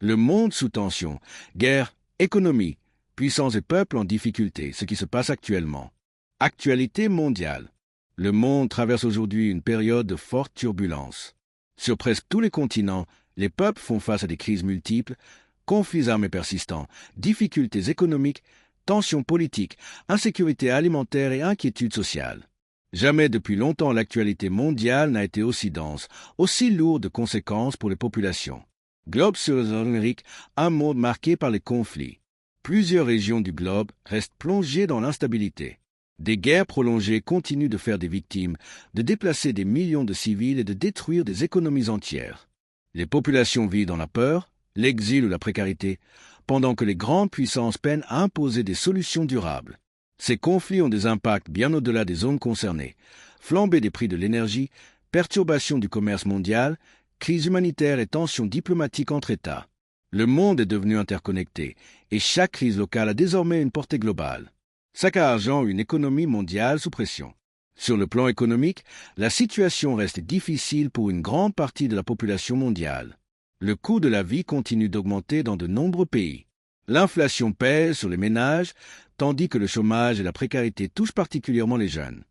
Le monde sous tension, guerre, économie, puissance et peuples en difficulté, ce qui se passe actuellement. Actualité mondiale. Le monde traverse aujourd'hui une période de forte turbulence. Sur presque tous les continents, les peuples font face à des crises multiples, conflits armés persistants, difficultés économiques, tensions politiques, insécurité alimentaire et inquiétudes sociales. Jamais depuis longtemps l'actualité mondiale n'a été aussi dense, aussi lourde de conséquences pour les populations. Globe sur l'Amérique, un monde marqué par les conflits. Plusieurs régions du globe restent plongées dans l'instabilité. Des guerres prolongées continuent de faire des victimes, de déplacer des millions de civils et de détruire des économies entières. Les populations vivent dans la peur, l'exil ou la précarité, pendant que les grandes puissances peinent à imposer des solutions durables. Ces conflits ont des impacts bien au-delà des zones concernées. Flambée des prix de l'énergie, perturbation du commerce mondial, crise humanitaire et tensions diplomatiques entre États. Le monde est devenu interconnecté et chaque crise locale a désormais une portée globale. Saccageant une économie mondiale sous pression. Sur le plan économique, la situation reste difficile pour une grande partie de la population mondiale. Le coût de la vie continue d'augmenter dans de nombreux pays. L'inflation pèse sur les ménages, tandis que le chômage et la précarité touchent particulièrement les jeunes.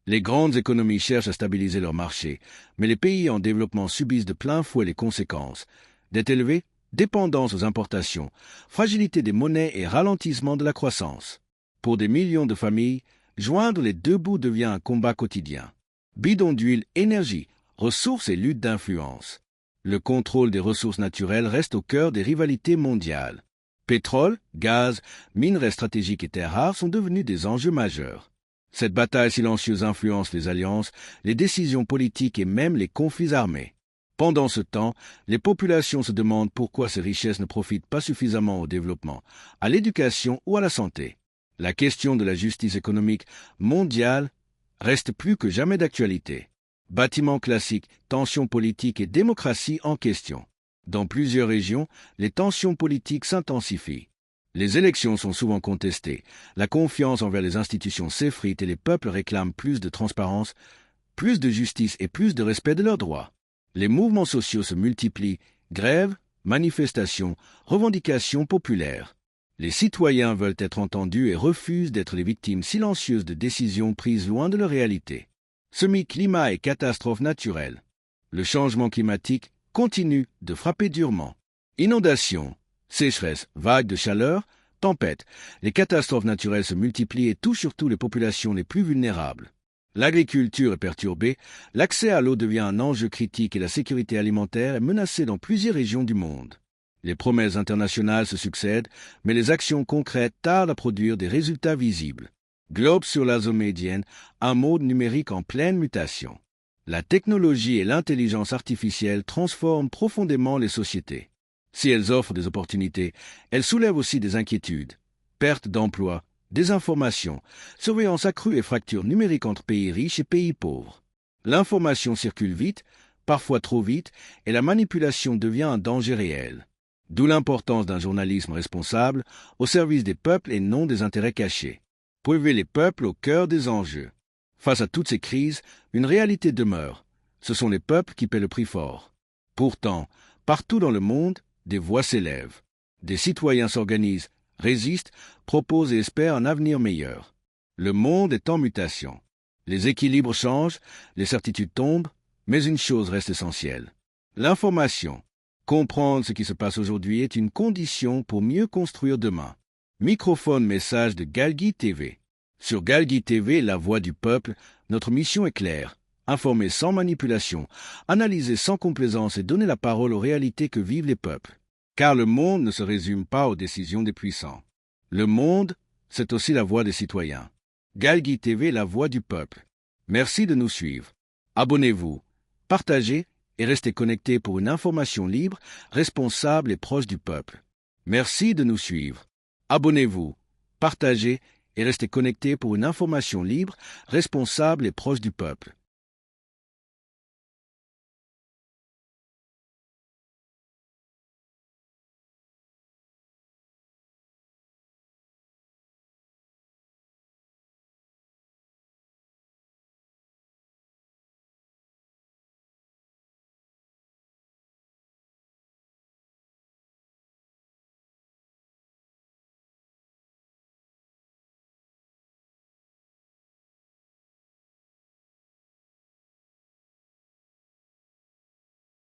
Les grandes économies cherchent à stabiliser leur marché, mais les pays en développement subissent de plein fouet les conséquences. Dette élevée, dépendance aux importations, fragilité des monnaies et ralentissement de la croissance. Pour des millions de familles, joindre les deux bouts devient un combat quotidien. Bidons d'huile, énergie, ressources et lutte d'influence. Le contrôle des ressources naturelles reste au cœur des rivalités mondiales. Pétrole, gaz, minerais stratégiques et terres rares sont devenus des enjeux majeurs. Cette bataille silencieuse influence les alliances, les décisions politiques et même les conflits armés. Pendant ce temps, les populations se demandent pourquoi ces richesses ne profitent pas suffisamment au développement, à l'éducation ou à la santé. La question de la justice économique mondiale reste plus que jamais d'actualité. Bâtiments classiques, tensions politiques et démocratie en question. Dans plusieurs régions, les tensions politiques s'intensifient. Les élections sont souvent contestées, la confiance envers les institutions s'effrite et les peuples réclament plus de transparence, plus de justice et plus de respect de leurs droits. Les mouvements sociaux se multiplient, grèves, manifestations, revendications populaires. Les citoyens veulent être entendus et refusent d'être les victimes silencieuses de décisions prises loin de leur réalité. Semi-climat et catastrophes naturelles. Le changement climatique continue de frapper durement. Inondations, sécheresse, vagues de chaleur, tempêtes. Les catastrophes naturelles se multiplient et touchent surtout les populations les plus vulnérables. L'agriculture est perturbée, l'accès à l'eau devient un enjeu critique et la sécurité alimentaire est menacée dans plusieurs régions du monde. Les promesses internationales se succèdent, mais les actions concrètes tardent à produire des résultats visibles. Globe sur la zone médiane, un monde numérique en pleine mutation. La technologie et l'intelligence artificielle transforment profondément les sociétés. Si elles offrent des opportunités, elles soulèvent aussi des inquiétudes. Perte d'emplois, désinformation, surveillance accrue et fractures numériques entre pays riches et pays pauvres. L'information circule vite, parfois trop vite, et la manipulation devient un danger réel. D'où l'importance d'un journalisme responsable, au service des peuples et non des intérêts cachés. Pour élever les peuples au cœur des enjeux. Face à toutes ces crises, une réalité demeure. Ce sont les peuples qui paient le prix fort. Pourtant, partout dans le monde, des voix s'élèvent. Des citoyens s'organisent, résistent, proposent et espèrent un avenir meilleur. Le monde est en mutation. Les équilibres changent, les certitudes tombent, mais une chose reste essentielle. L'information. Comprendre ce qui se passe aujourd'hui est une condition pour mieux construire demain. Microphone message de Galgui TV. Sur Galgui TV, la voix du peuple, notre mission est claire. Informer sans manipulation, analyser sans complaisance et donner la parole aux réalités que vivent les peuples. Car le monde ne se résume pas aux décisions des puissants. Le monde, c'est aussi la voix des citoyens. Galgui TV, la voix du peuple. Merci de nous suivre. Abonnez-vous, partagez et restez connectés pour une information libre, responsable et proche du peuple. Merci de nous suivre. Abonnez-vous, partagez et restez connectés pour une information libre, responsable et proche du peuple.